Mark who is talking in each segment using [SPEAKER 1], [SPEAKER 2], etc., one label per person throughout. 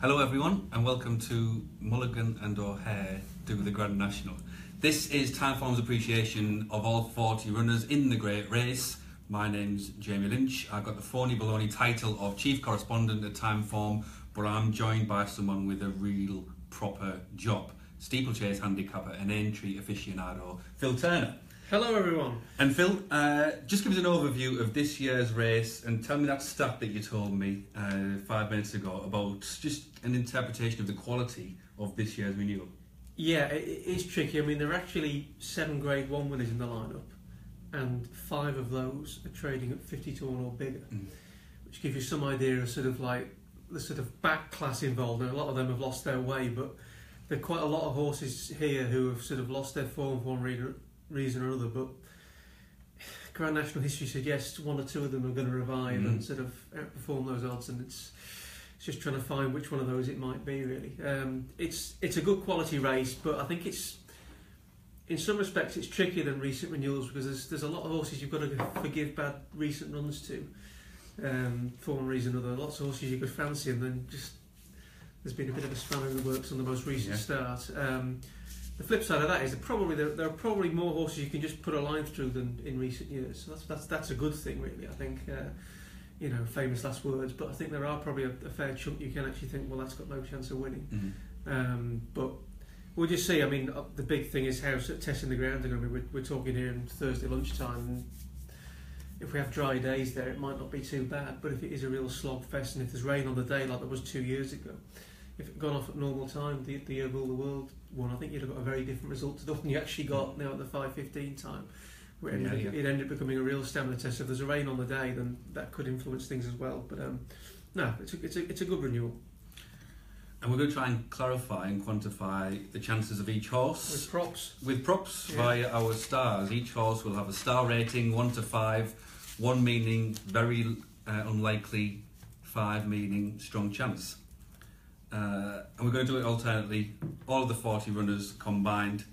[SPEAKER 1] Hello everyone and welcome to Mulligan and O'Hare do the Grand National. This is Timeform's appreciation of all 40 runners in the great race. My name's Jamie Lynch. I've got the phony baloney title of Chief Correspondent at Timeform, but I'm joined by someone with a real proper job. Steeplechase handicapper and Aintree aficionado, Phil Turner.
[SPEAKER 2] Hello everyone.
[SPEAKER 1] And Phil, just give us an overview of this year's race and tell me that stat that you told me 5 minutes ago about just an interpretation of the quality of this year's renewal.
[SPEAKER 2] Yeah, it is tricky. I mean, there are actually 7 Grade 1 winners in the lineup, and 5 of those are trading at 50 to 1 or bigger, which gives you some idea of sort of like the sort of back class involved. And a lot of them have lost their way, but there are quite a lot of horses here who have sort of lost their form for one reason or another. But Grand National history suggests 1 or 2 of them are going to revive and sort of outperform those odds, and it's just trying to find which one of those it might be, really. It's a good quality race, but I think it's, in some respects, it's trickier than recent renewals because there's a lot of horses you've got to forgive bad recent runs to for one reason or another. Lots of horses you could fancy, and then just there's been a bit of a spanner in the works on the most recent start. The flip side of that is there are probably more horses you can just put a line through than in recent years. So that's a good thing, really. I think. Famous last words, but I think there are probably a fair chunk you can actually think, well, that's got no chance of winning. But we'll just see. I mean, the big thing is how testing the ground are going to be. We're talking here on Thursday lunchtime, and if we have dry days there, it might not be too bad. But if it is a real slog fest, and if there's rain on the day like there was 2 years ago, if it had gone off at normal time, the year Rule the World one, I think you'd have got a very different result to the one you actually got now at the 5:15 time. It ended up becoming a real stamina test. If there's a rain on the day, then that could influence things as well. But no, it's a good renewal.
[SPEAKER 1] And we're going to try and clarify and quantify the chances of each horse with props via our stars. Each horse will have a star rating, 1 to 5, 1 meaning very unlikely, 5 meaning strong chance. And we're going to do it alternately, all of the 40 runners combined.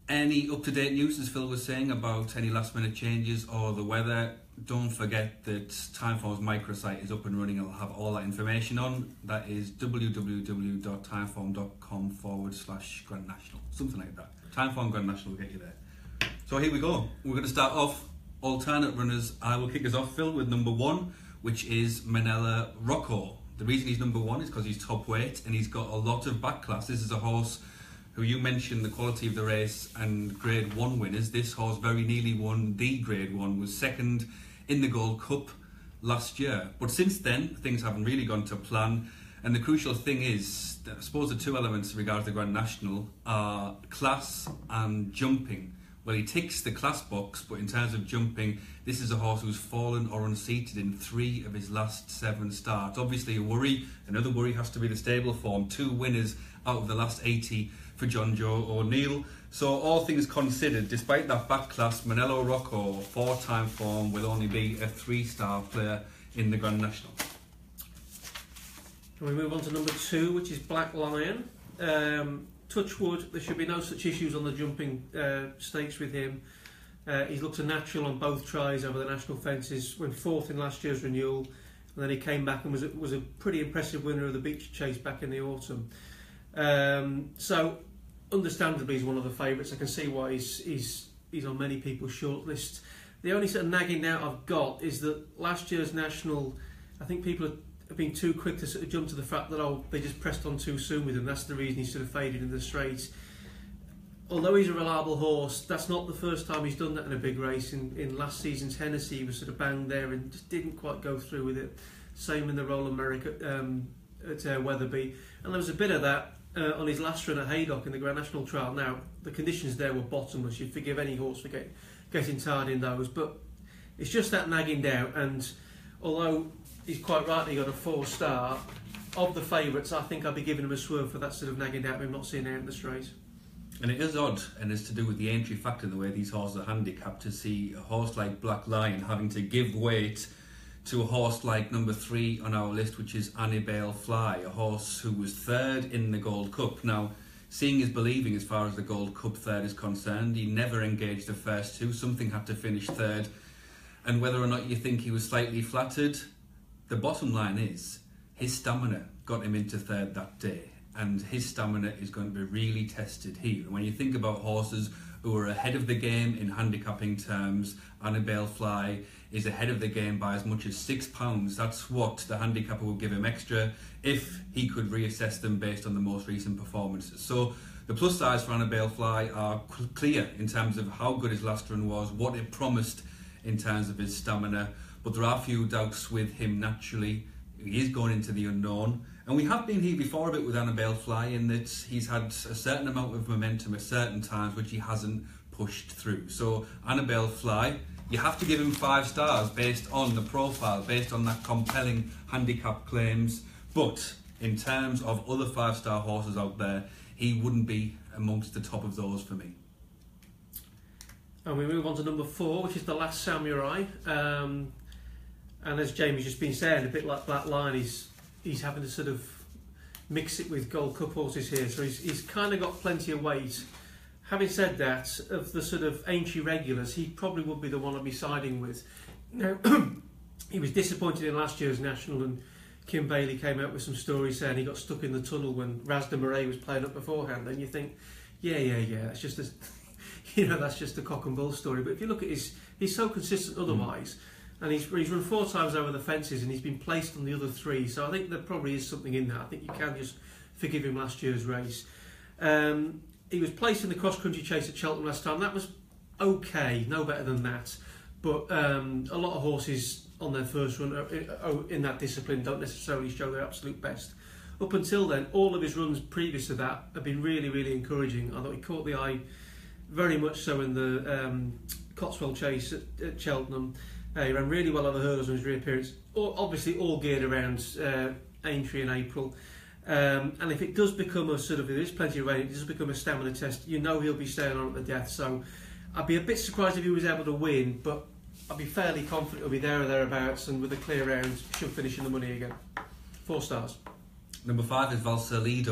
[SPEAKER 1] Any up-to-date news, as Phil was saying, about any last-minute changes or the weather, don't forget that Timeform's microsite is up and running. I'll have all that information on. That is www.timeform.com/Grand National, something like that. Timeform Grand National will get you there. So here we go. We're going to start off alternate runners. I will kick us off, Phil, with number 1, which is Manila Rocco. The reason he's number 1 is because he's top weight and he's got a lot of back class. This is a horse who you mentioned the quality of the race and Grade 1 winners. This horse very nearly won the Grade 1, was second in the Gold Cup last year. But since then, things haven't really gone to plan. And the crucial thing is, I suppose the 2 elements regarding the Grand National are class and jumping. Well, he ticks the class box, but in terms of jumping, this is a horse who's fallen or unseated in 3 of his last 7 starts. Obviously a worry. Another worry has to be the stable form. 2 winners out of the last 80 for John Joe O'Neill. So all things considered, despite that back class, Manila Rocco, 4 Timeform, will only be a 3-star player in the Grand National.
[SPEAKER 2] And we move on to number 2, which is Black Lion. Touch wood, there should be no such issues on the jumping stakes with him. He looked a natural on both tries over the national fences, went 4th in last year's renewal, and then he came back and was a pretty impressive winner of the Beach Chase back in the autumn. So understandably he's one of the favourites. I can see why he's on many people's shortlist. The only sort of nagging doubt I've got is that last year's national, I think people have been too quick to sort of jump to the fact that they just pressed on too soon with him. That's the reason he sort of faded in the straights. Although he's a reliable horse, that's not the first time he's done that in a big race. In last season's Hennessy, he was sort of banged there and just didn't quite go through with it. Same in the Roland Merrick at Weatherby, and there was a bit of that on his last run at Haydock in the Grand National trial. Now, the conditions there were bottomless. You'd forgive any horse for getting tired in those, but it's just that nagging doubt. And although he's quite rightly got a 4-star, of the favourites, I think I'd be giving him a swerve for that sort of nagging doubt of him not seeing out in the straight.
[SPEAKER 1] And it is odd, and it's to do with the entry factor and the way these horses are handicapped, to see a horse like Black Lion having to give weight to a horse like number 3 on our list, which is Annabelle Fly, a horse who was 3rd in the Gold Cup. Now, seeing is believing as far as the Gold Cup 3rd is concerned. He never engaged the first 2. Something had to finish 3rd. And whether or not you think he was slightly flattered, the bottom line is his stamina got him into third that day, and his stamina is going to be really tested here. When you think about horses who are ahead of the game in handicapping terms, Annabelle Fly is ahead of the game by as much as £6. That's what the handicapper will give him extra if he could reassess them based on the most recent performances. So the plus sides for Annabelle Fly are clear in terms of how good his last run was, what it promised in terms of his stamina, but there are few doubts with him naturally. He is going into the unknown, and we have been here before a bit with Annabelle Fly in that he's had a certain amount of momentum at certain times which he hasn't pushed through. So Annabelle Fly, you have to give him 5 stars based on the profile, based on that compelling handicap claims, but in terms of other 5-star horses out there, he wouldn't be amongst the top of those for me.
[SPEAKER 2] And we move on to number 4, which is The Last Samurai. And as Jamie's just been saying, a bit like Black Line, he's having to sort of mix it with Gold Cup horses here, so he's kind of got plenty of weight. Having said that, of the sort of Aintree regulars, he probably would be the one I'd be siding with. Now, he was disappointed in last year's National, and Kim Bailey came out with some stories saying he got stuck in the tunnel when Rasta Murray was playing up beforehand, and you think, yeah, that's just a, that's just a cock and bull story. But if you look at he's so consistent otherwise. And he's run 4 times over the fences, and he's been placed on the other 3. So I think there probably is something in that. I think you can just forgive him last year's race. He was placed in the cross-country chase at Cheltenham last time. That was okay, no better than that. But a lot of horses on their first run in that discipline don't necessarily show their absolute best. Up until then, all of his runs previous to that have been really, really encouraging. I thought he caught the eye very much so in the Cotswold chase at Cheltenham. He ran really well on the hurdles in his reappearance, obviously all geared around Aintree in April. And if it does become a sort of, there is plenty of rain, it does become a stamina test, he'll be staying on at the death. So I'd be a bit surprised if he was able to win, but I'd be fairly confident he'll be there or thereabouts, and with a clear round, should finish in the money again. 4 stars. Number
[SPEAKER 1] 5 is Vasily,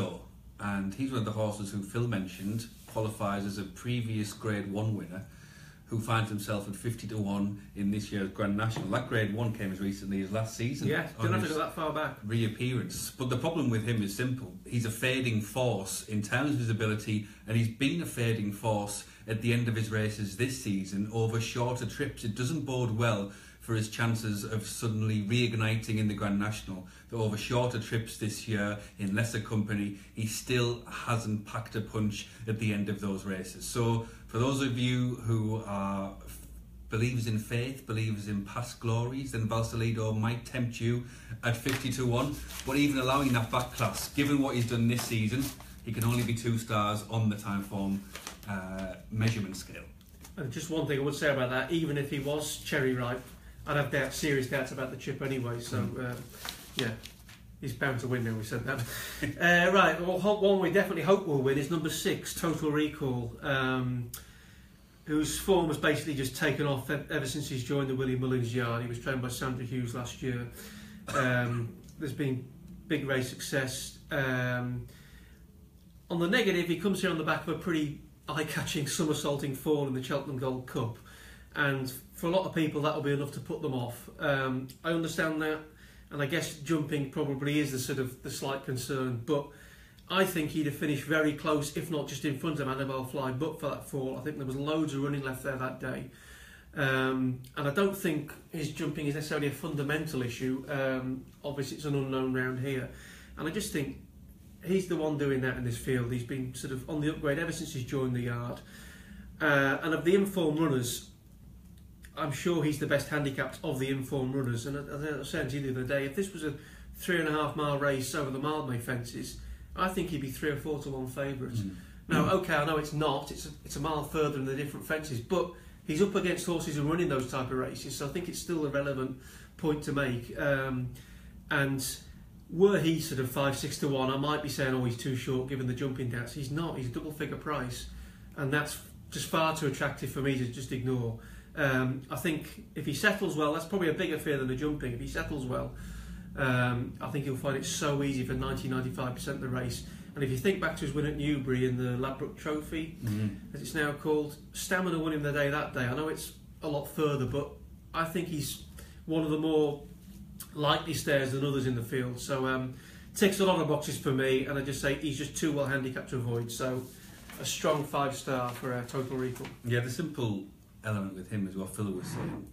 [SPEAKER 1] and he's one of the horses who Phil mentioned, qualifies as a previous Grade 1 winner, who finds himself at 50-1 in this year's Grand National. That Grade 1 came as recently as last season.
[SPEAKER 2] Yeah, don't have to go that far back.
[SPEAKER 1] Reappearance. But the problem with him is simple. He's a fading force in terms of his ability, and he's been a fading force at the end of his races this season over shorter trips. It doesn't bode well for his chances of suddenly reigniting in the Grand National. That over shorter trips this year, in lesser company, he still hasn't packed a punch at the end of those races. So for those of you who are believers in faith, believers in past glories, then Vasily might tempt you at 50-1. But even allowing that back class, given what he's done this season, he can only be 2 stars on the Timeform measurement scale.
[SPEAKER 2] And just one thing I would say about that, even if he was cherry ripe, I'd have serious doubts about the chip anyway, so yeah, he's bound to win now, we said that. Right, well, one we definitely hope will win is number 6, Total Recall, whose form has basically just taken off ever since he's joined the Willie Mullins yard. He was trained by Sandra Hughes last year. There's been big race success. On the negative, he comes here on the back of a pretty eye-catching somersaulting fall in the Cheltenham Gold Cup, and for a lot of people that will be enough to put them off. I understand that, and I guess jumping probably is the slight concern, but I think he'd have finished very close, if not just in front of Annabelle Fly, but for that fall. I think there was loads of running left there that day, and I don't think his jumping is necessarily a fundamental issue. Obviously it's an unknown round here, and I just think he's the one doing that in this field. He's been sort of on the upgrade ever since he's joined the yard, and of the informed runners, I'm sure he's the best handicapped of the informed runners. And as I was saying to you the other day, if this was a 3.5 mile race over the Mildmay fences, I think he'd be 3 or 4 to 1 favourite. Now, okay, I know it's not, it's a mile further in the different fences, but he's up against horses who run in those type of races, so I think it's still a relevant point to make. And were he sort of 5-6 to 1, I might be saying, oh, he's too short given the jumping doubts. He's not, he's a double figure price, and that's just far too attractive for me to just ignore. I think if he settles well, that's probably a bigger fear than the jumping. If he settles well, I think he'll find it so easy for 90-95% of the race. And if you think back to his win at Newbury in the Ladbroke Trophy, as it's now called, stamina won him the day that day. I know it's a lot further, but I think he's one of the more likely stairs than others in the field. So ticks a lot of boxes for me, and I just say he's just too well handicapped to avoid. So a strong 5-star for Total Recall.
[SPEAKER 1] Yeah, the simple element with him is what Phil was saying.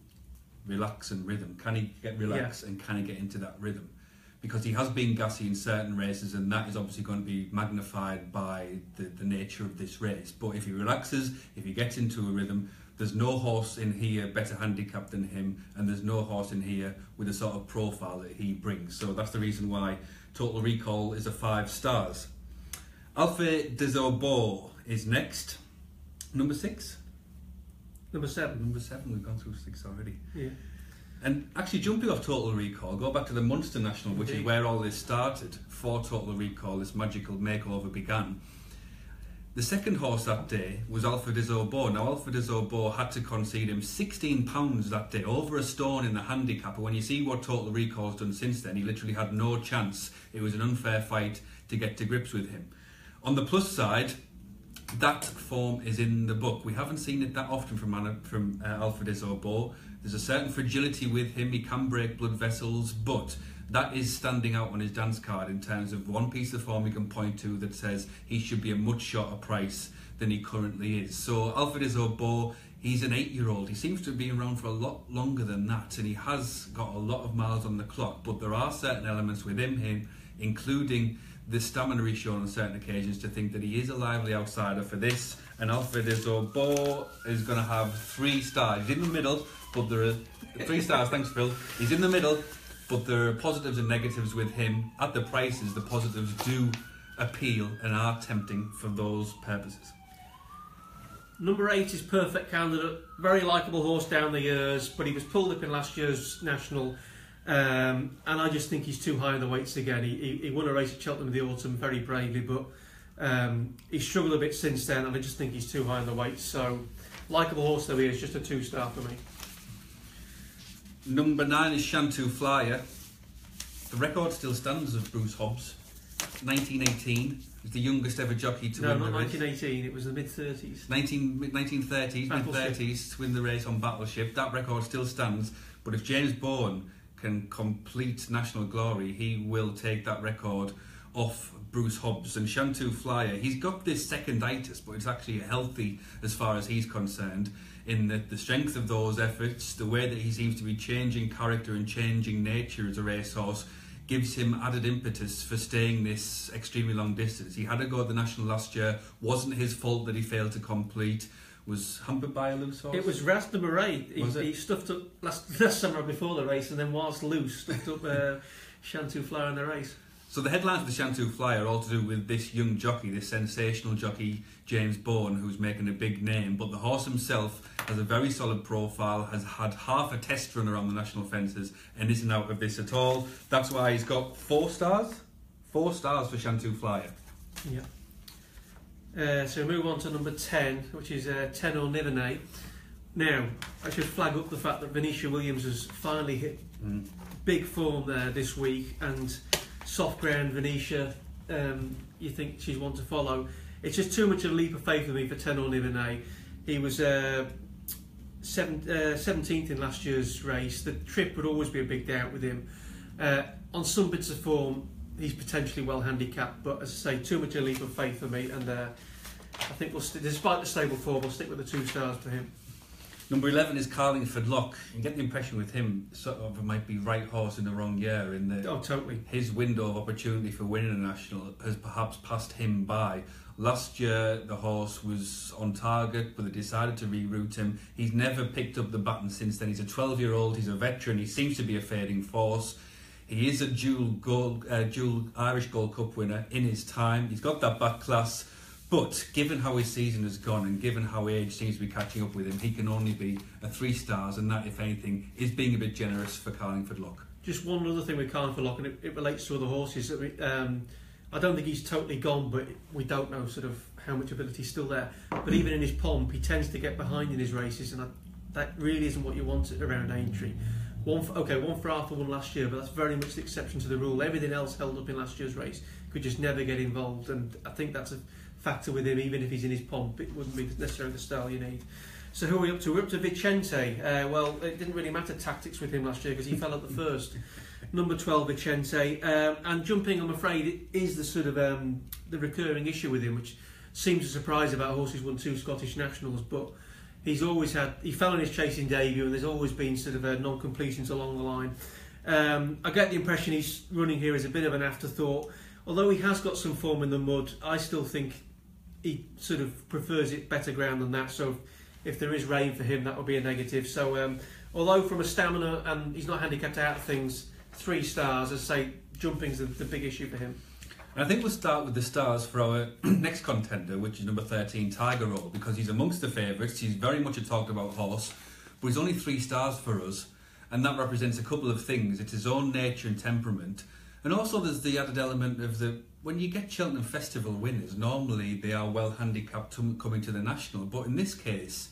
[SPEAKER 1] Relax and rhythm. Can he get relaxed and can he get into that rhythm? Because he has been gassy in certain races, and that is obviously going to be magnified by the nature of this race. But if he relaxes, if he gets into a rhythm, there's no horse in here better handicapped than him, and there's no horse in here with the sort of profile that he brings. So that's the reason why Total Recall is a 5 stars. Alpha des Obeaux is next. Number 6?
[SPEAKER 2] Number 7.
[SPEAKER 1] Number 7, we've gone through 6 already.
[SPEAKER 2] Yeah.
[SPEAKER 1] And actually, jumping off Total Recall, go back to the Munster National, which is where all this started. For Total Recall, this magical makeover began. The second horse that day was Alpha des Obeaux. Now, Alpha des Obeaux had to concede him £16 that day, over a stone in the handicap. And when you see what Total Recall's done since then, he literally had no chance. It was an unfair fight to get to grips with him. On the plus side, that form is in the book. We haven't seen it that often from Alpha des Obeaux. There's a certain fragility with him. He can break blood vessels, but that is standing out on his dance card in terms of one piece of form we can point to that says he should be a much shorter price than he currently is. So Alpha des Obeaux, he's an 8-year-old. He seems to have been around for a lot longer than that, and he has got a lot of miles on the clock. But there are certain elements within him, including the stamina he's shown on certain occasions, to think that he is a lively outsider for this. And Alpha des Obeaux is going to have 3 stars. He's in the middle, but there are 3 stars. Thanks, Phil. He's in the middle, but there are positives and negatives with him. At the prices, the positives do appeal and are tempting for those purposes.
[SPEAKER 2] Number 8 is Perfect Candidate. Very likeable horse down the years, but he was pulled up in last year's National. And I just think he's too high in the weights again. He won a race at Cheltenham in the autumn very bravely, but he's struggled a bit since then, and I just think he's too high in the weights. So, likeable horse though he is, just a 2-star for me.
[SPEAKER 1] Number 9 is Shampoo Flyer. The record still stands of Bruce Hobbs. 1918. He's the youngest ever jockey to win the race. No, not
[SPEAKER 2] 1918, it was the mid-30s.
[SPEAKER 1] 1930s, mid-30s to win the race on Battleship. That record still stands, but if James Bourne can complete National Glory, he will take that record off Bruce Hobbs. And Shampoo Flyer, he's got this seconditis, but it's actually healthy as far as he's concerned, in the strength of those efforts, the way that he seems to be changing character and changing nature as a racehorse gives him added impetus for staying this extremely long distance. He had a go at the National last year, wasn't his fault that he failed to complete. Was hampered by a loose horse?
[SPEAKER 2] It was Ras number 8. He stuffed up last summer before the race, and then whilst loose, stuffed up Shampoo Flyer in the race.
[SPEAKER 1] So the headlines of the Shampoo Flyer are all to do with this young jockey, this sensational jockey, James Bourne, who's making a big name. But the horse himself has a very solid profile, has had half a test run around the national fences, and isn't out of this at all. That's why he's got 4 stars. 4 stars for Shampoo Flyer.
[SPEAKER 2] Yeah. So we move on to number 10, which is Tenor Nivernais. Now, I should flag up the fact that Venetia Williams has finally hit big form there this week, and soft ground Venetia, you think she's one to follow. It's just too much of a leap of faith for me for Tenor Nivernais. He was 17th in last year's race. The trip would always be a big doubt with him. On some bits of form, he's potentially well handicapped, but as I say, too much of a leap of faith for me, and I think despite the stable form, we'll stick with the 2 stars for him.
[SPEAKER 1] Number 11 is Carlingford Lough. You get the impression with him, sort of, it might be right horse in the wrong year.
[SPEAKER 2] Totally.
[SPEAKER 1] His window of opportunity for winning a national has perhaps passed him by. Last year, the horse was on target, but they decided to reroute him. He's never picked up the baton since then. He's a 12-year-old. He's a veteran. He seems to be a fading force. He is a dual Irish Gold Cup winner in his time. He's got that back class. But given how his season has gone and given how age seems to be catching up with him, he can only be a 3 stars, and that, if anything, is being a bit generous for Carlingford Lough.
[SPEAKER 2] Just one other thing with Carlingford Lough, and it relates to other horses. That I don't think he's totally gone, but we don't know sort of how much ability is still there. But even in his pomp, he tends to get behind in his races, and that really isn't what you want around Aintree. One for Arthur won last year, but that's very much the exception to the rule. Everything else held up in last year's race could just never get involved, and I think that's a factor with him. Even if he's in his pomp, it wouldn't be necessarily the style you need. So who are we up to? We're up to Vicente. Well, it didn't really matter tactics with him last year because he fell at the first. Number 12, Vicente. And jumping, I'm afraid, it is the sort of the recurring issue with him, which seems a surprise about a horse who's won 2 Scottish Nationals, but he's always had... He fell in his chasing debut, and there's always been sort of non-completions along the line. I get the impression he's running here as a bit of an afterthought. Although he has got some form in the mud, I still think he sort of prefers it better ground than that. So if there is rain for him, that would be a negative. So although from a stamina, and he's not handicapped out of things, 3 stars, as I say, jumping's the big issue for him.
[SPEAKER 1] And I think we'll start with the stars for our next contender, which is number 13, Tiger Roll, because he's amongst the favourites. He's very much a talked about horse, but he's only 3 stars for us, and that represents a couple of things. It's his own nature and temperament, and also there's the added element of when you get Cheltenham Festival winners, normally they are well handicapped coming to the National, but in this case,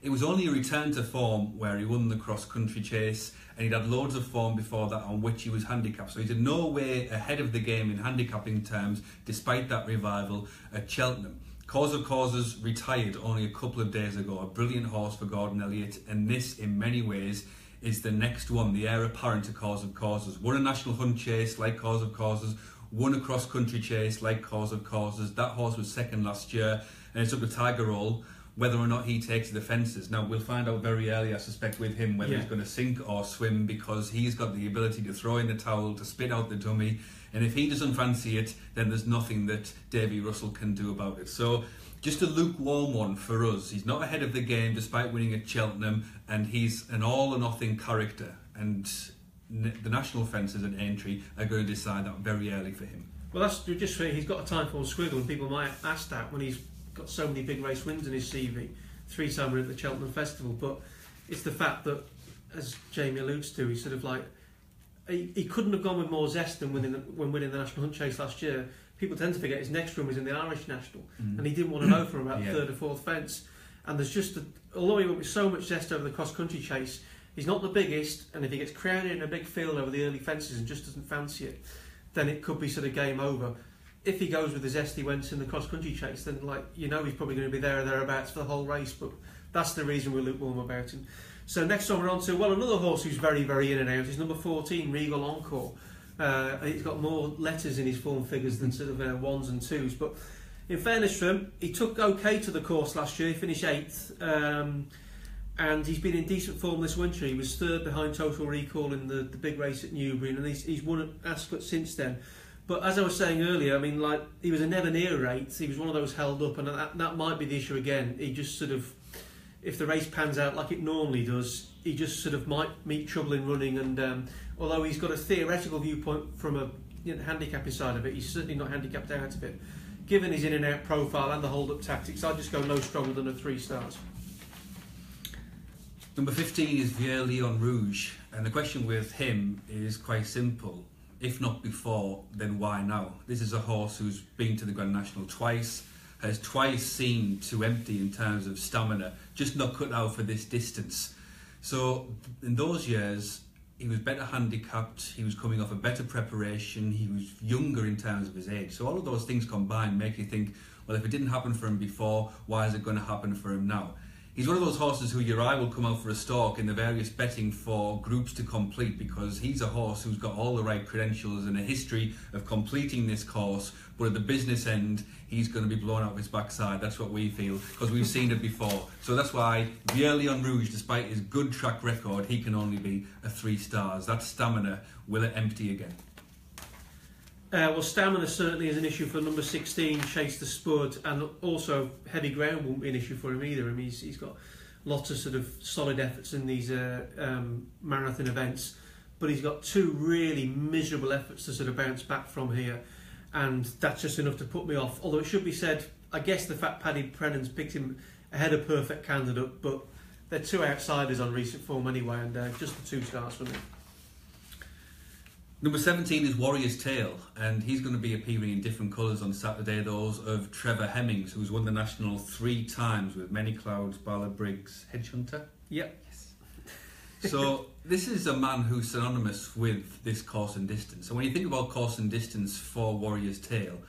[SPEAKER 1] it was only a return to form where he won the cross-country chase, and he'd had loads of form before that on which he was handicapped. So he's in no way ahead of the game in handicapping terms, despite that revival at Cheltenham. Cause of Causes retired only a couple of days ago, a brilliant horse for Gordon Elliott, and this, in many ways, is the next one, the heir apparent to Cause of Causes. Won a national hunt chase like Cause of Causes, won a cross-country chase like Cause of Causes. That horse was second last year, and it's up to Tiger Roll whether or not he takes the fences. Now, we'll find out very early, I suspect, with him, whether he's going to sink or swim, because he's got the ability to throw in the towel, to spit out the dummy, and if he doesn't fancy it, then there's nothing that Davy Russell can do about it. So, just a lukewarm one for us. He's not ahead of the game, despite winning at Cheltenham, and he's an all-or-nothing character, and the national fences at Aintree are going to decide that very early for him.
[SPEAKER 2] Well, that's just he's got a Timeform squiggle, and people might ask that when he's got so many big race wins in his CV, 3-time winner at the Cheltenham Festival, but it's the fact that, as Jamie alludes to, he's sort of like, he couldn't have gone with more zest than winning the National Hunt Chase last year. People tend to forget his next run was in the Irish National, and he didn't want to know from about the 3rd or 4th fence. And there's just, although he went with so much zest over the cross-country chase, he's not the biggest, and if he gets crowded in a big field over the early fences and just doesn't fancy it, then it could be sort of game over. If he goes with the zest he went in the cross-country chase, then he's probably going to be there or thereabouts for the whole race, but that's the reason we're lukewarm about him. So next on we're on to, another horse who's very, very in and out is number 14, Regal Encore. He's got more letters in his form figures than sort of 1s and 2s, but in fairness to him, he took okay to the course last year, he finished 8th, and he's been in decent form this winter. He was 3rd behind Total Recall in the big race at Newbury, and he's won at Ascot since then. But as I was saying earlier, he was a never near 8th. He was one of those held up, and that might be the issue again. He just sort of, if the race pans out like it normally does, he just sort of might meet trouble in running. And although he's got a theoretical viewpoint from a handicapping side of it, he's certainly not handicapped out of it. Given his in and out profile and the hold up tactics, I'd just go no stronger than a 3 stars.
[SPEAKER 1] Number 15 is Vieux Leon Rouge, and the question with him is quite simple. If not before, then why now? This is a horse who's been to the Grand National twice, has twice seemed to empty in terms of stamina, just not cut out for this distance. So in those years, he was better handicapped, he was coming off a better preparation, he was younger in terms of his age. So all of those things combined make you think, well, if it didn't happen for him before, why is it going to happen for him now? He's one of those horses who your eye will come out for a stalk in the various betting for groups to complete, because he's a horse who's got all the right credentials and a history of completing this course, but at the business end, he's going to be blown out of his backside. That's what we feel, because we've seen it before. So that's why Vieux Leon Rouge, despite his good track record, he can only be a 3 stars. That stamina, will it empty again?
[SPEAKER 2] Well, stamina certainly is an issue for number 16, Chase the Spud, and also heavy ground won't be an issue for him either. I mean, he's got lots of sort of solid efforts in these marathon events, but he's got 2 really miserable efforts to sort of bounce back from here, and that's just enough to put me off. Although it should be said, I guess the fact Paddy Brennan's picked him ahead of Perfect Candidate, but they're 2 outsiders on recent form anyway, and just the 2 stars for me.
[SPEAKER 1] Number 17 is Warrior's Tale, and he's going to be appearing in different colours on Saturday, those of Trevor Hemmings, who's won the National 3 times with Many Clouds, Bala Briggs, Hedge Hunter.
[SPEAKER 2] Yep.
[SPEAKER 1] Yes. So this is a man who's synonymous with this course and distance. So when you think about course and distance for Warrior's Tale,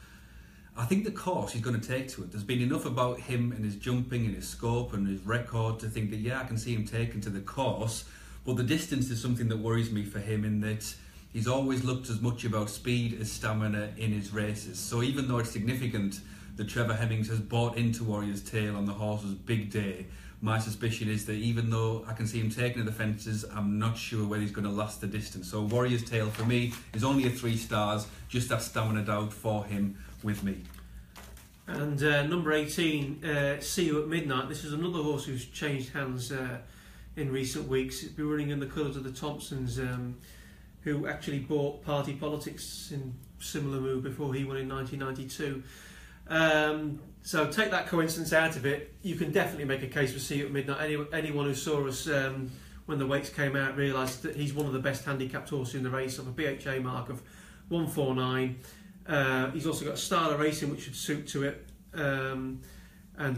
[SPEAKER 1] I think the course he's going to take to it. There's been enough about him and his jumping and his scope and his record to think that, yeah, I can see him taken to the course. But the distance is something that worries me for him, in that he's always looked as much about speed as stamina in his races. So even though it's significant that Trevor Hemmings has bought into Warrior's Tale on the horse's big day, my suspicion is that even though I can see him taking to the fences, I'm not sure whether he's going to last the distance. So Warrior's Tale for me is only a 3 stars, just that stamina doubt for him with me.
[SPEAKER 2] And number 18, See You at Midnight. This is another horse who's changed hands in recent weeks. It's been running in the colours of the Thompsons, who actually bought Party Politics in similar move before he won in 1992. So take that coincidence out of it. You can definitely make a case for See You at Midnight. Anyone who saw us when the weights came out realised that he's one of the best handicapped horses in the race, of a BHA mark of 149. He's also got a style of racing which should suit to it, and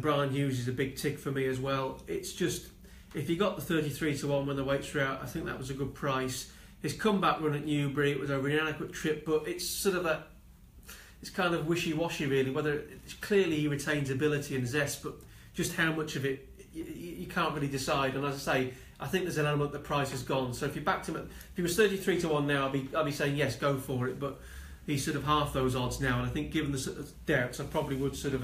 [SPEAKER 2] Brian Hughes is a big tick for me as well. It's just, if you got the 33 to 1 when the weights were out, I think that was a good price. His comeback run at Newbury, it was over an inadequate trip, but it's sort of it's kind of wishy-washy really, whether clearly he retains ability and zest, but just how much of it you can't really decide. And as I say, I think there's an element that price has gone. So if you backed him if he was 33 to 1 now, I'd be saying yes, go for it, but he's sort of half those odds now, and I think given the sort of doubts, I probably would sort of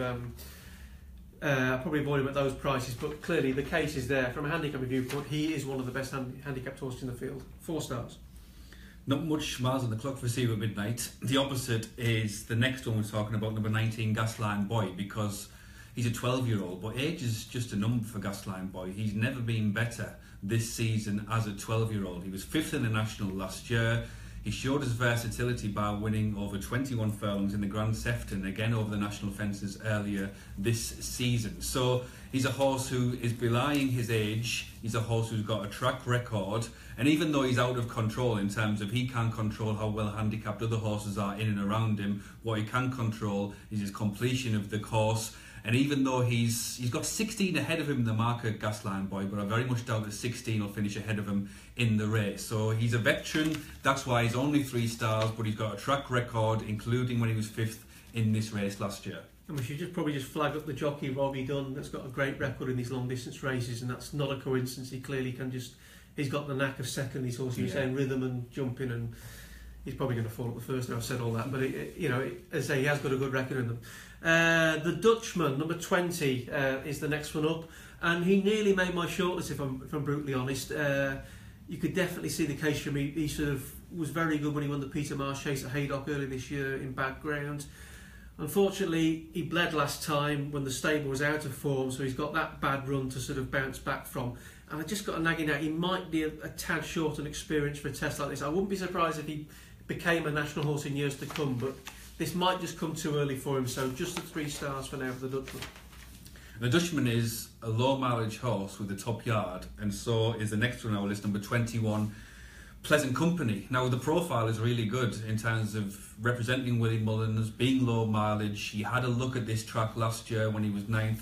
[SPEAKER 2] probably avoid him at those prices. But clearly the case is there from a handicapping viewpoint. He is one of the best handicapped horses in the field. 4 stars.
[SPEAKER 1] Not much miles on the clock for See You at Midnight. The opposite is the next one we're talking about, number 19, Gust Line Boy, because he's a 12-year-old, but age is just a number for Gust Line Boy. He's never been better this season as a 12-year-old. He was 5th in the National last year. He showed his versatility by winning over 21 furlongs in the Grand Sefton, again over the national fences earlier this season. So he's a horse who is belying his age. He's a horse who's got a track record, and even though he's out of control in terms of he can't control how well handicapped other horses are in and around him, what he can control is his completion of the course. And even though he's got 16 ahead of him in the marker, Gust Line Boy, but I very much doubt that 16 will finish ahead of him in the race. So he's a veteran, that's why he's only 3 stars, but he's got a track record, including when he was 5th in this race last year.
[SPEAKER 2] And we should probably just flag up the jockey Robbie Dunn, that's got a great record in these long distance races, and that's not a coincidence. He clearly can he's got the knack of second these horses. He was saying rhythm and jumping, and he's probably going to fall at the first now I've said all that, but as I say, he has got a good record in them. The Dutchman, number 20, is the next one up, and he nearly made my shortlist if I'm brutally honest. You could definitely see the case for me. He sort of was very good when he won the Peter Marsh Chase at Haydock early this year in bad ground. Unfortunately, he bled last time when the stable was out of form, so he's got that bad run to sort of bounce back from. And I just got a nagging out, he might be a tad short on experience for a test like this. I wouldn't be surprised if he became a national horse in years to come, but this might just come too early for him, so just the 3 stars for now for the Dutchman.
[SPEAKER 1] The Dutchman is a low mileage horse with a top yard, and so is the next one on our list, number 21, Pleasant Company. Now the profile is really good in terms of representing Willie Mullins, being low mileage. He had a look at this track last year when he was 9th,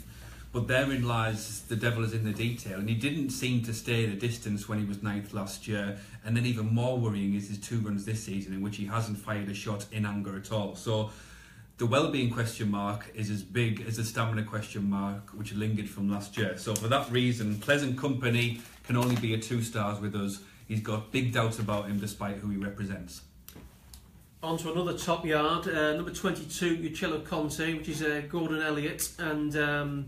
[SPEAKER 1] but therein lies the devil is in the detail, and he didn't seem to stay the distance when he was 9th last year. And then even more worrying is his 2 runs this season in which he hasn't fired a shot in anger at all. So the well-being question mark is as big as the stamina question mark which lingered from last year. So for that reason, Pleasant Company can only be a 2 stars with us. He's got big doubts about him despite who he represents.
[SPEAKER 2] On to another top yard, number 22, Uccello Conte, which is Gordon Elliott, and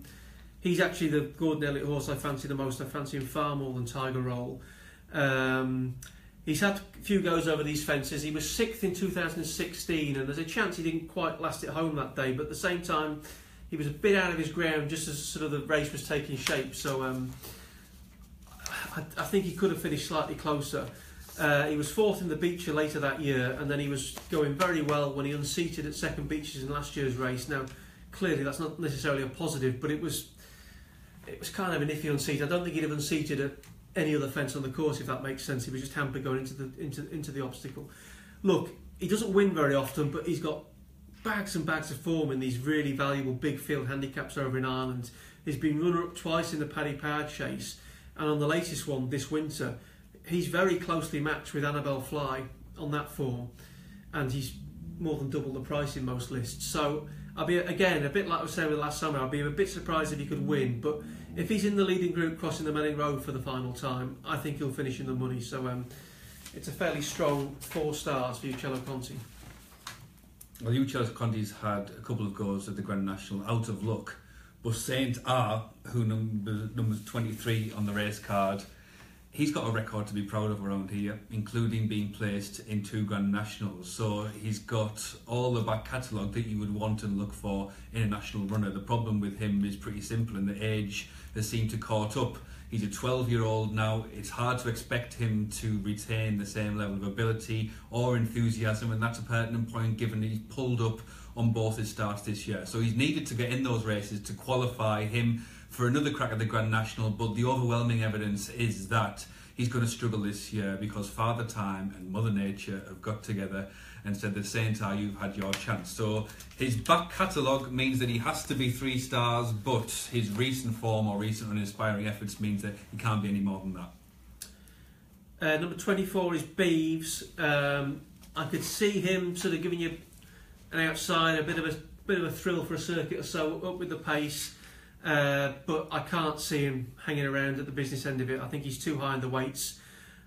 [SPEAKER 2] he's actually the Gordon Elliott horse I fancy the most. I fancy him far more than Tiger Roll. He's had a few goes over these fences. He was 6th in 2016, and there's a chance he didn't quite last at home that day, but at the same time he was a bit out of his ground just as sort of the race was taking shape, so I think he could have finished slightly closer. He was 4th in the Beecher later that year, and then he was going very well when he unseated at second Beechers in last year's race. Now clearly that's not necessarily a positive, but it was kind of an iffy unseat. I don't think he'd have unseated at any other fence on the course, if that makes sense. He was just hampered going into the obstacle. Look, he doesn't win very often, but he's got bags and bags of form in these really valuable big field handicaps over in Ireland. He's been runner-up twice in the Paddy Power Chase, and on the latest one this winter, he's very closely matched with Annabelle Fly on that form, and he's more than double the price in most lists. So I'll be, again, a bit like I was saying with last summer, I'll be a bit surprised if he could win, but if he's in the leading group crossing the Melling Road for the final time, I think he'll finish in the money. So it's a fairly strong 4 stars for Uccello Conti.
[SPEAKER 1] Well, Uccello Conti's had a couple of goes at the Grand National out of luck, but Saint R, who numbers 23 on the race card, he's got a record to be proud of around here, including being placed in 2 Grand Nationals. So he's got all the back catalogue that you would want and look for in a national runner. The problem with him is pretty simple, and the age has seemed to caught up. He's a 12-year-old now. It's hard to expect him to retain the same level of ability or enthusiasm, and that's a pertinent point given that he's pulled up on both his starts this year. So he's needed to get in those races to qualify him for another crack at the Grand National, but the overwhelming evidence is that he's going to struggle this year because Father Time and Mother Nature have got together and said, the Saint R, you've had your chance. So his back catalogue means that he has to be 3 stars, but his recent form or recent uninspiring efforts means that he can't be any more than that.
[SPEAKER 2] Number 24 is Beeves. I could see him sort of giving you an outside, a bit of a thrill for a circuit or so, up with the pace. But I can't see him hanging around at the business end of it. I think he's too high in the weights.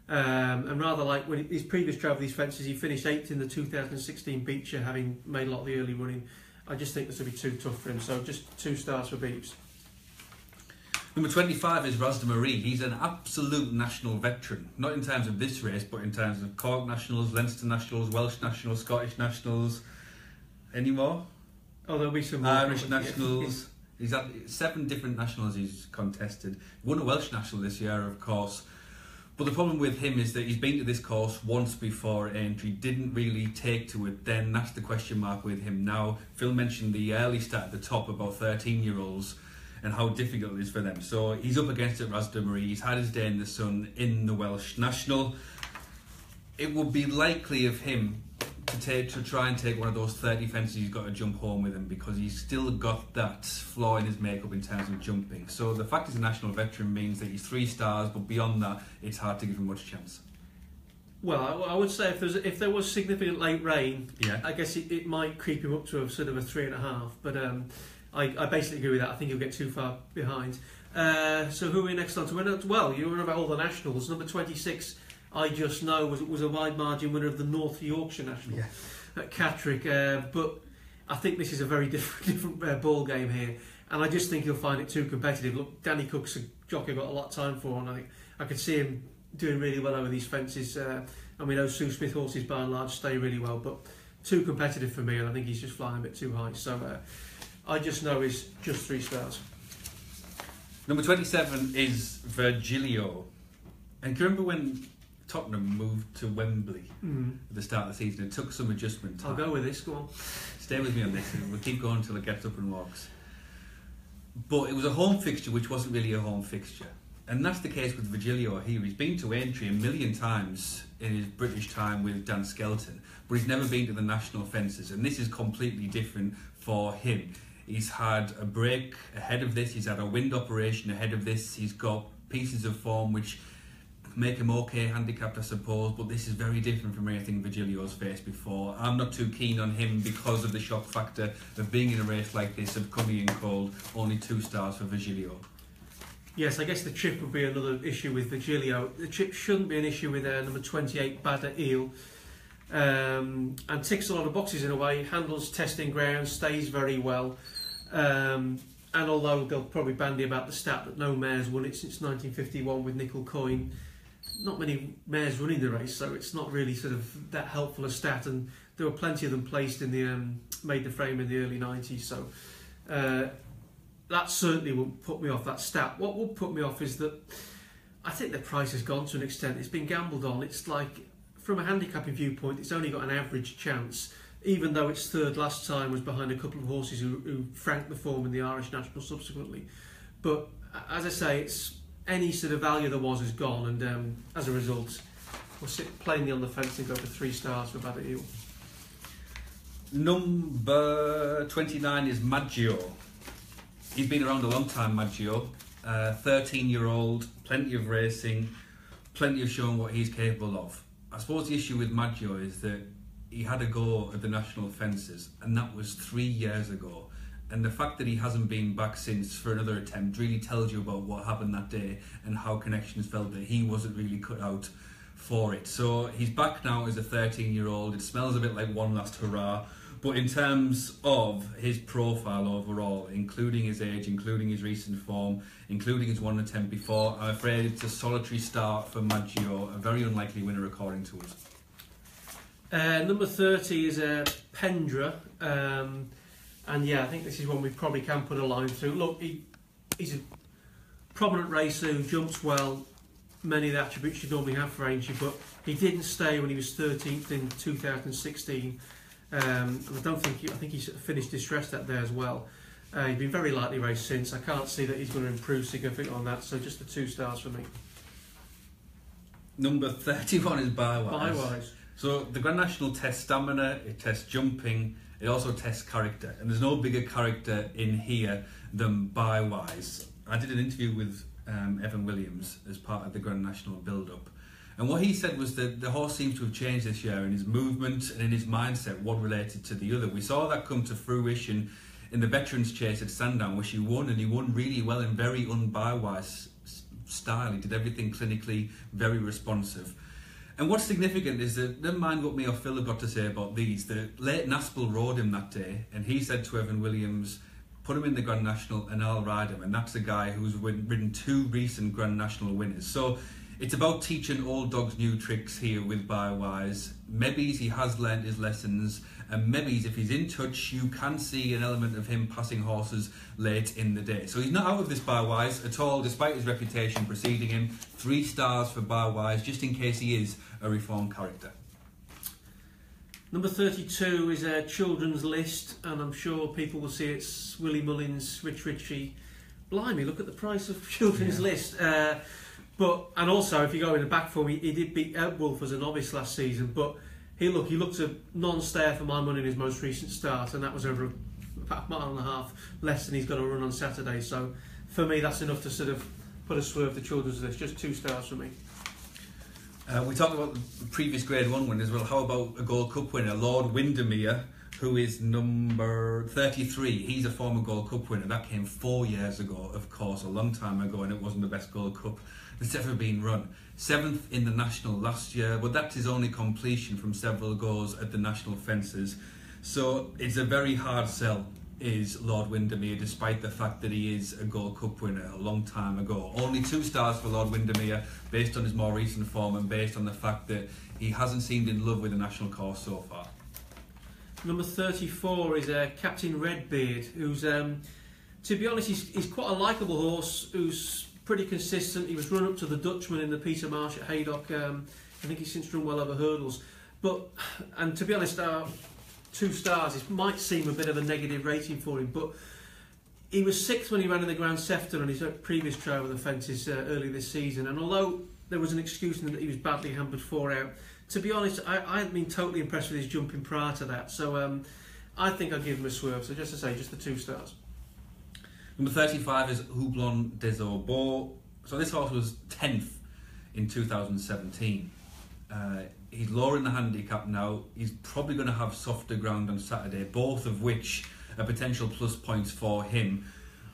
[SPEAKER 2] And rather like when his previous drive of these fences, he finished 8th in the 2016 Beecher, having made a lot of the early running. I just think this will be too tough for him. So just 2 stars for Beeves.
[SPEAKER 1] Number 25 is Ras de Marie. He's an absolute national veteran, not in terms of this race, but in terms of Cork Nationals, Leinster Nationals, Welsh Nationals, Scottish Nationals. Any more?
[SPEAKER 2] Oh, there'll be some more.
[SPEAKER 1] Irish Nationals. He's had 7 different nationals he's contested. He won a Welsh National this year, of course. But the problem with him is that he's been to this course once before at Aintree, didn't really take to it then. That's the question mark with him now. Phil mentioned the early start at the top, about 13-year-olds, and how difficult it is for them. So he's up against it, Ras de Marie. He's had his day in the sun in the Welsh National. It would be likely of him to try and take one of those 30 fences he's got to jump home with him, because he's still got that flaw in his makeup in terms of jumping. So the fact he's a national veteran means that he's 3 stars, but beyond that it's hard to give him much chance.
[SPEAKER 2] Well, I would say if there was significant late rain,
[SPEAKER 1] yeah,
[SPEAKER 2] I guess it might creep him up to a sort of a 3.5, but I basically agree with that. I think he'll get too far behind. So who are we next on to? Well, you were about all the nationals. Number 26, I Just Know, was a wide margin winner of the North Yorkshire National at Catterick, but I think this is a very different ball game here, and I just think he'll find it too competitive. Look, Danny Cook's a jockey I've got a lot of time for, and I think I could see him doing really well over these fences. I mean, those Sue Smith horses by and large stay really well, but too competitive for me, and I think he's just flying a bit too high. So I Just Know is just 3 stars.
[SPEAKER 1] Number 27 is Virgilio. And do you remember when Tottenham moved to Wembley at the start of the season? It took some adjustment time.
[SPEAKER 2] I'll go with this, go on.
[SPEAKER 1] Stay with me on this, and we'll keep going until it gets up and walks. But it was a home fixture which wasn't really a home fixture. And that's the case with Virgilio here. He's been to Aintree a million times in his British time with Dan Skelton, but he's never been to the national fences, and this is completely different for him. He's had a break ahead of this, he's had a wind operation ahead of this, he's got pieces of form which make him okay handicapped, I suppose, but this is very different from anything Virgilio's faced before. I'm not too keen on him because of the shock factor of being in a race like this, of coming in cold. Only 2 stars for Virgilio.
[SPEAKER 2] Yes, I guess the chip would be another issue with Virgilio. The chip shouldn't be an issue with number 28, Bada Eel. And ticks a lot of boxes in a way, handles testing ground, stays very well. And although they'll probably bandy about the stat that no mare's won it since 1951 with Nickel Coin, not many mares running the race, so it's not really sort of that helpful a stat, and there were plenty of them placed in the made the frame in the early 90s, so that certainly won't put me off that stat. What will put me off is that I think the price has gone to an extent. It's been gambled on. It's like, from a handicapping viewpoint, it's only got an average chance, even though its 3rd last time was behind a couple of horses who franked the form in the Irish National subsequently. But as I say, it's any sort of value there was is gone, and as a result, we'll sit plainly on the fence and go for 3 stars for Bada Eel.
[SPEAKER 1] Number 29 is Maggio. He's been around a long time, Maggio. 13-year-old, plenty of racing, plenty of showing what he's capable of. I suppose the issue with Maggio is that he had a go at the national fences, and that was 3 years ago. And the fact that he hasn't been back since for another attempt really tells you about what happened that day and how Connections felt that he wasn't really cut out for it. So he's back now as a 13-year-old. It smells a bit like one last hurrah. But in terms of his profile overall, including his age, including his recent form, including his one attempt before, I'm afraid it's a solitary start for Maggio, a very unlikely winner according to us.
[SPEAKER 2] Number 30 is Pendra. And yeah, I think this is one we probably can put a line through. Look, he's a prominent racer who jumps well, many of the attributes you normally have for Aintree, but he didn't stay when he was 13th in 2016. And I think he's finished distressed that day as well. He's been very lightly raced since. I can't see that he's going to improve significantly on that, so just the 2 stars for me.
[SPEAKER 1] Number 31 is Bywise.
[SPEAKER 2] Bywise.
[SPEAKER 1] So the Grand National tests stamina, it tests jumping, it also tests character, and there's no bigger character in here than Bywise. I did an interview with Evan Williams as part of the Grand National build-up, and what he said was that the horse seems to have changed this year in his movement and in his mindset, one related to the other. We saw that come to fruition in the Veterans Chase at Sandown, which he won, and he won really well in very un-Bywise style. He did everything clinically, very responsive. And what's significant is that, never mind what me or Phil have got to say about these, the late Naspel rode him that day, and he said to Evan Williams, put him in the Grand National and I'll ride him. And that's a guy who's ridden 2 recent Grand National winners. So it's about teaching old dogs new tricks here with Bywise. Maybe he has learned his lessons, and maybe if he's in touch, you can see an element of him passing horses late in the day. So he's not out of this Bywise at all, despite his reputation preceding him. 3 stars for Bywise, just in case he is a reformed character.
[SPEAKER 2] Number 32 is a children's list, and I'm sure people will see it's Willie Mullins, Rich Ritchie. Blimey, look at the price of children's list. And also, if you go in the back for me, he did beat Elkwolf as a novice last season, but he looked a non-stayer for my money in his most recent start, and that was over about a mile and a half less than he's going to run on Saturday. So for me, that's enough to sort of put a swerve the children's list. Just 2 stars for me.
[SPEAKER 1] We talked about the previous Grade 1 winners. Well, how about a Gold Cup winner, Lord Windermere, who is number 33. He's a former Gold Cup winner. That came 4 years ago, of course, a long time ago, and it wasn't the best Gold Cup that's ever been run. 7th in the National last year, but that's his only completion from several goes at the National fences. So it's a very hard sell, is Lord Windermere, despite the fact that he is a Gold Cup winner a long time ago. Only 2 stars for Lord Windermere, based on his more recent form and based on the fact that he hasn't seemed in love with the National course so far.
[SPEAKER 2] Number 34 is Captain Redbeard, who's, to be honest, he's quite a likeable horse, who's pretty consistent. He was run up to the Dutchman in the Peter Marsh at Haydock. I think he's since run well over hurdles. And to be honest, 2 stars, it might seem a bit of a negative rating for him, but he was 6th when he ran in the Grand Sefton on his previous trial with the fences early this season, and although there was an excuse that he was badly hampered 4 out, to be honest, I hadn't been totally impressed with his jumping prior to that, so I think I'll give him a swerve. So just to say, just the 2 stars.
[SPEAKER 1] Number 35 is Houblon des Orbeaux. So this horse was 10th in 2017. He's lowering the handicap now. He's probably going to have softer ground on Saturday, both of which are potential plus points for him.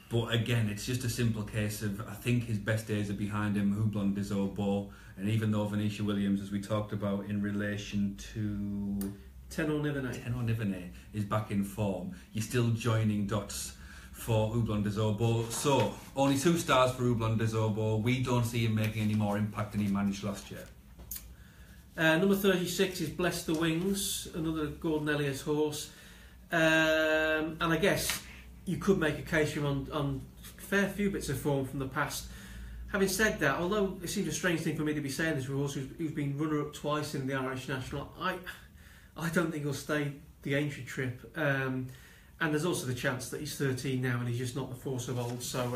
[SPEAKER 1] But again, it's just a simple case of, I think his best days are behind him, Houblon des Orbeaux. And even though Venetia Williams, as we talked about in relation to
[SPEAKER 2] Tenor Nivernais
[SPEAKER 1] is back in form, you're still joining dots for Houblon des Orbeaux. So, only 2 stars for Houblon des Orbeaux. We don't see him making any more impact than he managed last year.
[SPEAKER 2] Number 36 is Bless the Wings, another Gordon Elliott horse. And I guess you could make a case for him on a fair few bits of form from the past. Having said that, although it seems a strange thing for me to be saying this for a horse who's been runner-up twice in the Irish National, I don't think he'll stay the Aintree trip. And there's also the chance that he's 13 now and he's just not the force of old. So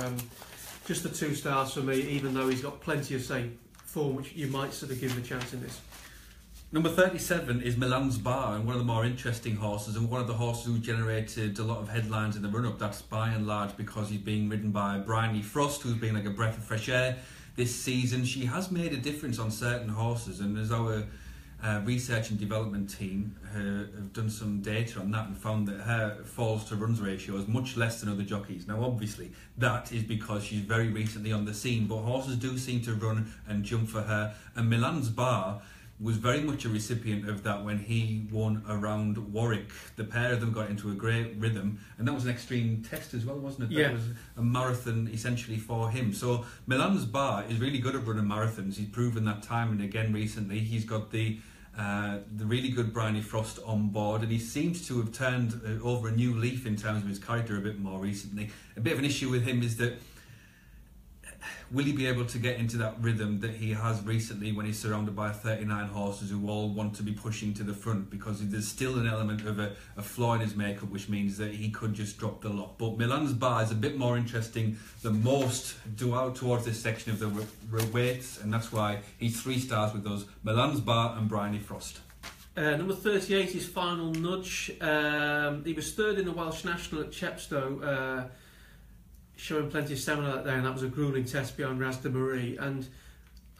[SPEAKER 2] just the 2 stars for me, even though he's got plenty of, say, form, which you might sort of give him a chance in this.
[SPEAKER 1] Number 37 is Milan's Bar, and one of the more interesting horses, and one of the horses who generated a lot of headlines in the run-up. That's by and large because he's being ridden by Bryony Frost, who's been like a breath of fresh air this season. She has made a difference on certain horses, and as our research and development team have done some data on that and found that her falls to runs ratio is much less than other jockeys. Now obviously that is because she's very recently on the scene, but horses do seem to run and jump for her, and Milan's Bar was very much a recipient of that when he won around Warwick. The pair of them got into a great rhythm, and that was an extreme test as well, wasn't it?
[SPEAKER 2] Yeah.
[SPEAKER 1] That was a marathon essentially for him. So Milan's Bar is really good at running marathons. He's proven that time and again recently. He's got the really good Bryony Frost on board, and he seems to have turned over a new leaf in terms of his character a bit more recently. A bit of an issue with him is that will he be able to get into that rhythm that he has recently when he's surrounded by 39 horses who all want to be pushing to the front, because there's still an element of a flaw in his makeup, which means that he could just drop the lot. But Milan's Bar is a bit more interesting than most towards this section of the weights, and that's why he's 3 stars with us: Milan's Bar and Bryony Frost.
[SPEAKER 2] Number 38 is Final Nudge. He was third in the Welsh National at Chepstow, showing plenty of stamina that day, and that was a gruelling test behind Rasta Marie. And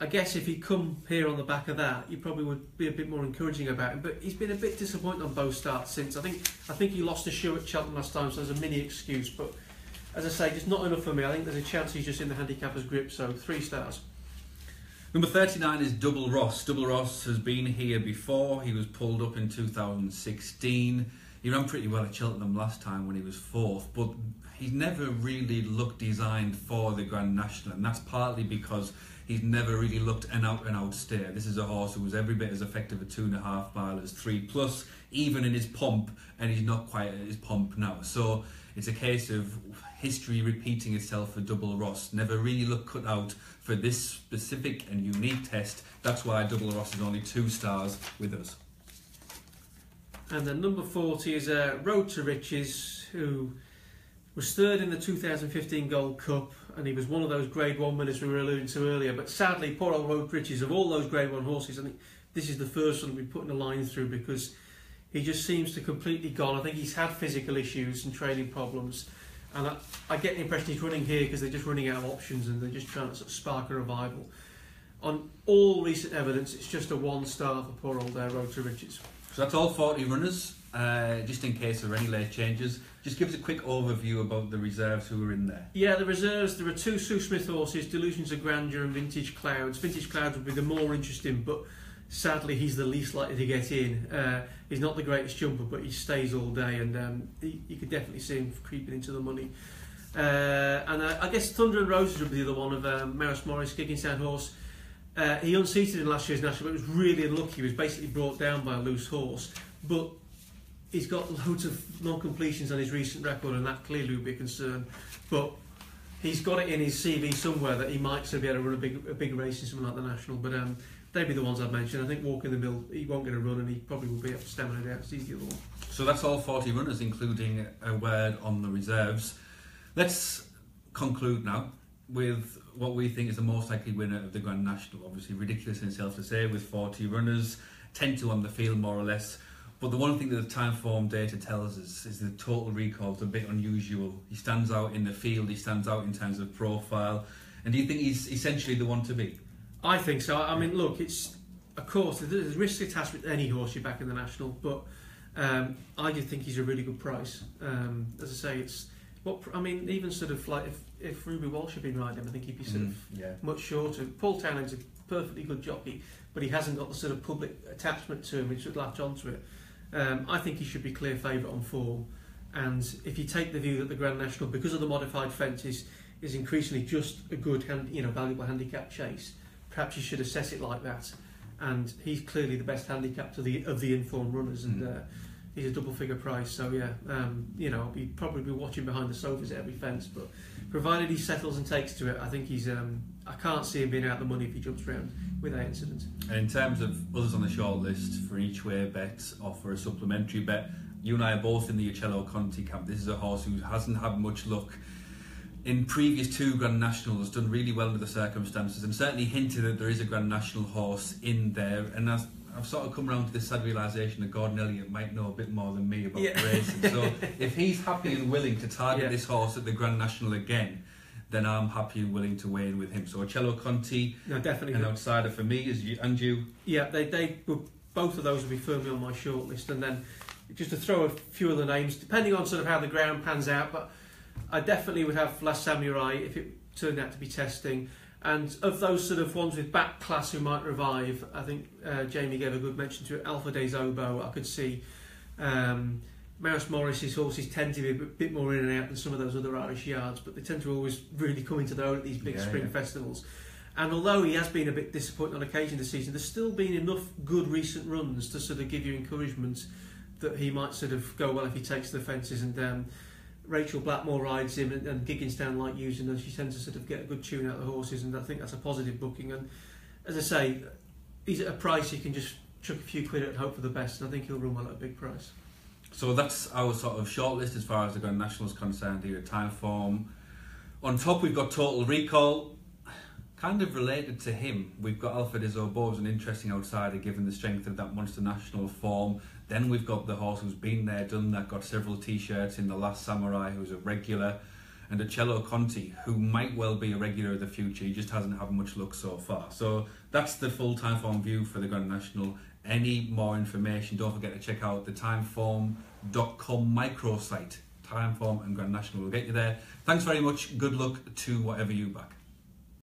[SPEAKER 2] I guess if he'd come here on the back of that, you probably would be a bit more encouraging about him. But he's been a bit disappointing on both starts since. I think he lost a shoe at Cheltenham last time, so there's a mini excuse. But as I say, just not enough for me. I think there's a chance he's just in the handicapper's grip, so 3 stars.
[SPEAKER 1] Number 39 is Double Ross. Double Ross has been here before. He was pulled up in 2016. He ran pretty well at Cheltenham last time when he was 4th, but he's never really looked designed for the Grand National, and that's partly because he's never really looked an out-and-out steer. This is a horse who was every bit as effective at 2.5 mile as 3+, even in his pomp, and he's not quite at his pomp now. So it's a case of history repeating itself for Double Ross. Never really looked cut out for this specific and unique test. That's why Double Ross is only 2 stars with us.
[SPEAKER 2] And then number 40 is Road to Riches, who was third in the 2015 Gold Cup, and he was one of those Grade 1 winners we were alluding to earlier. But sadly, poor old Road to Riches, of all those Grade 1 horses, I think this is the first one we're putting a line through, because he just seems to completely gone. I think he's had physical issues and training problems, and I get the impression he's running here because they're just running out of options and they're just trying to sort of spark a revival. On all recent evidence, it's just a 1 star for poor old Road to Riches.
[SPEAKER 1] So that's all 40 runners. Just in case there are any late changes, just give us a quick overview about the reserves who are in there.
[SPEAKER 2] Yeah, the reserves, there are 2 Sue Smith horses, Delusions of Grandeur and Vintage Clouds. Vintage Clouds would be the more interesting, but sadly he's the least likely to get in. He's not the greatest jumper, but he stays all day, and you could definitely see him creeping into the money. And I guess Thunder and Roses would be the other one of Maris Morris, Gigginstown horse. He unseated in last year's national, but was really unlucky. He was basically brought down by a loose horse, but he's got loads of non-completions on his recent record, and that clearly would be a concern. But he's got it in his CV somewhere that he might still be able to run a big race in something like the national. But they'd be the ones I'd mention. I think Walk in the Mill, he won't get a run, and he probably will be able to stamina it out. He's the other one.
[SPEAKER 1] So that's all 40 runners, including a word on the reserves. Let's conclude now with what we think is the most likely winner of the Grand National. Obviously ridiculous in itself to say with 40 runners, 10-2 on the field more or less. But the one thing that the Timeform data tells us is the total recall is a bit unusual. He stands out in the field, he stands out in terms of profile. And do you think he's essentially the one to beat?
[SPEAKER 2] I think so. I mean, look, it's, of course, there's risk attached with any horse you back in the national, but I do think he's a really good price. As I say, it's what I mean. Even sort of like if Ruby Walsh had been riding him, I think he'd be sort of much shorter. Paul Townend's a perfectly good jockey, but he hasn't got the sort of public attachment to him which should latch onto it. I think he should be clear favourite on form. And if you take the view that the Grand National, because of the modified fence, is increasingly just a good, valuable handicap chase, perhaps you should assess it like that. And he's clearly the best handicap of the informed runners, and he's a double-figure price. So yeah, I'll be probably watching behind the sofas at every fence, but provided he settles and takes to it, I think he's. I can't see him being out the money if he jumps around without incident.
[SPEAKER 1] And in terms of others on the short list for each way bet or for a supplementary bet, you and I are both in the Uccello Conti camp. This is a horse who hasn't had much luck in previous 2 Grand Nationals, done really well under the circumstances, and certainly hinted that there is a Grand National horse in there. And I've sort of come around to this sad realisation that Gordon Elliott might know a bit more than me about racing. So if he's happy and willing to target this horse at the Grand National again, then I'm happy and willing to weigh in with him. So Uccello Conti,
[SPEAKER 2] no, definitely
[SPEAKER 1] an outsider for me, as you and you.
[SPEAKER 2] Yeah, they were both of those will be firmly on my shortlist. And then just to throw a few other names, depending on sort of how the ground pans out, but I definitely would have Last Samurai if it turned out to be testing. And of those sort of ones with back class who might revive, I think Jamie gave a good mention to it. Alpha Des Obo, I could see. Mouse Morris's horses tend to be a bit more in and out than some of those other Irish yards, but they tend to always really come into their own at these big spring festivals. And although he has been a bit disappointing on occasion this season, there's still been enough good recent runs to sort of give you encouragement that he might sort of go well if he takes the fences. And Rachel Blackmore rides him, and Gigginstown like using her. She tends to sort of get a good tune out of the horses, and I think that's a positive booking. And as I say, he's at a price you can just chuck a few quid at and hope for the best, and I think he'll run well at a big price.
[SPEAKER 1] So that's our sort of shortlist as far as the Grand National is concerned here at Timeform. On top we've got Total Recall. Kind of related to him, we've got Alpha Des Obo as an interesting outsider given the strength of that Monster National form. Then we've got the horse who's been there, done that, got several t-shirts in The Last Samurai, who's a regular, and a Cello Conti, who might well be a regular of the future. He just hasn't had much luck so far. So that's the full Timeform view for the Grand National. Any more information, don't forget to check out the timeform.com microsite. Timeform and Grand National will get you there. Thanks very much. Good luck to whatever you back.